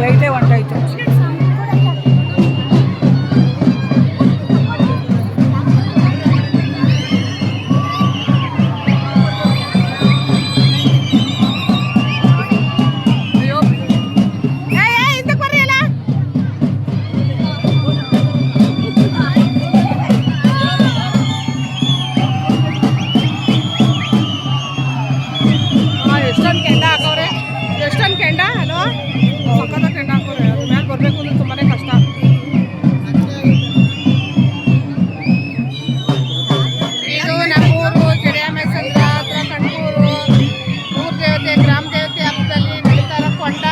ಲೈಟೇ ಹೊಂಟೋಯ್ತು. ಎಷ್ಟೊಂದು ಕೆಂಡ ಹಾಕವ್ರೆ, ಎಷ್ಟೊಂದು ಕೆಂಡ ಅಲ್ವಾ, ಸಕ್ಕತ್ತ ಕೆಂಡ ಹಾಕವ್ರೆ. ಅದ್ರ ಮೇಲೆ ಬರಬೇಕು ಅಂದ್ರೆ ತುಂಬಾ ಕಷ್ಟ. ಇದು ನಮ್ಮೂರು ಜಡಿಯಾಮೇಸಂದ್ರ ಹತ್ರ ಕಣ್ಣೂರು ಊರ ದೇವತೆ ಗ್ರಾಮ ದೇವತೆ ಹಬ್ಬದಲ್ಲಿ ನಡೀತಾ ಇರೋ ಕೊಂಡ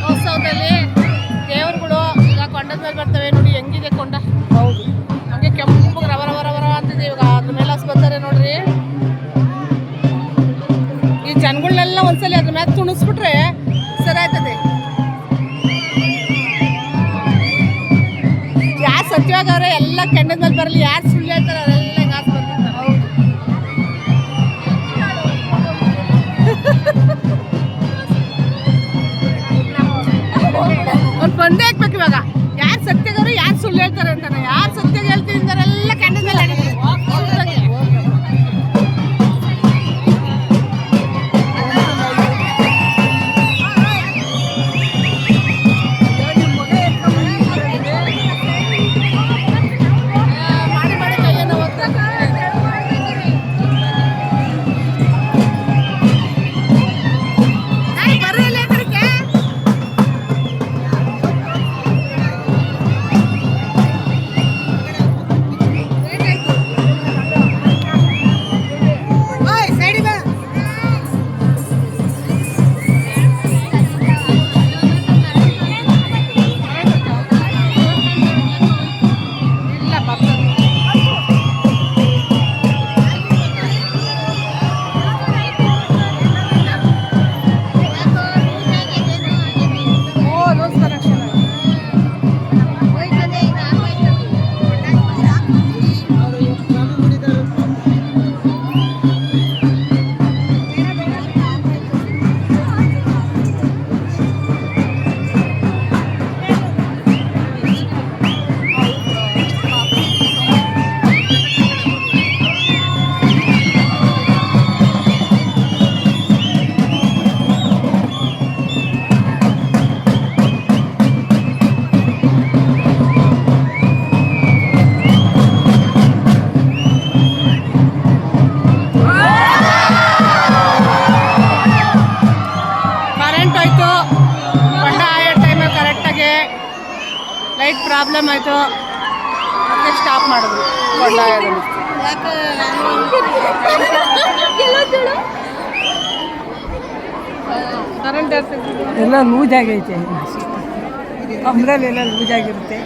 ಮಹೋತ್ಸವದಲ್ಲಿ ದೇವ್ರುಗಳು ಈಗ ಕೊಂಡದ ಮೇಲೆ ಬರ್ತವೆ. ನೋಡಿ ಹೆಂಗಿದೆ ಕೊಂಡ. ಹೌದು, ಹಂಗೆ ಕೆಂಪು ರವ ರವ ರವ ರವ ಅಂತಿದೆ. ಇವಾಗ ಅದ್ರ ಮೇಲೆ ಹಸ್ ಬರ್ತಾರೆ ನೋಡ್ರಿ. ಈ ಜನಗಳನ್ನೆಲ್ಲ ಒಂದ್ಸಲಿ ಅದ್ರ ಮ್ಯಾಗ ತುಣಿಸ್ಬಿಟ್ರೆ ಸರಿ ಆಯ್ತದೆ. ಯಾರು ಸತ್ಯವಾಗವ್ರೆ ಎಲ್ಲ ಕೆಂಡದ ಮೇಲೆ ಬರಲಿ, ಯಾರು ಸುಳ್ಳು ಹೇಳ್ತಾರೆ ಅವರೆಲ್ಲ ಹಿಂಗೆ ಹಾಕಿ ಬರ್ತಿರ್ತಾರೆ. ಅವ್ರು ಬಂದೇ ಹಾಕ್ಬೇಕು ಇವಾಗ. ಯಾರು ಸತ್ಯಗವ್ರೆ ಯಾರು ಸುಳ್ಳು ಹೇಳ್ತಾರೆ ಅಂತಾನೆ. ಯಾರು ಸತ್ಯ ಹೇಳ್ತಿದ್ದಾರೆ ಎಲ್ಲ ಕೆಂಡದ ಮೇಲೆ ನಡೀತಾರೆ. ಲೈಟ್ ಪ್ರಾಬ್ಲಮ್ ಆಯಿತು, ಅದಕ್ಕೆ ಸ್ಟಾಪ್ ಮಾಡಿದ್ರು ಕೊಂಡಾಯೋದನ್ನು. ಕರೆಂಟ್ ಎಲ್ಲ ಲೂಸ್ ಆಗೈತೆ, ಅಂಬ್ರೆಲ್ಲ ಲೂಸ್ ಆಗಿರುತ್ತೆ.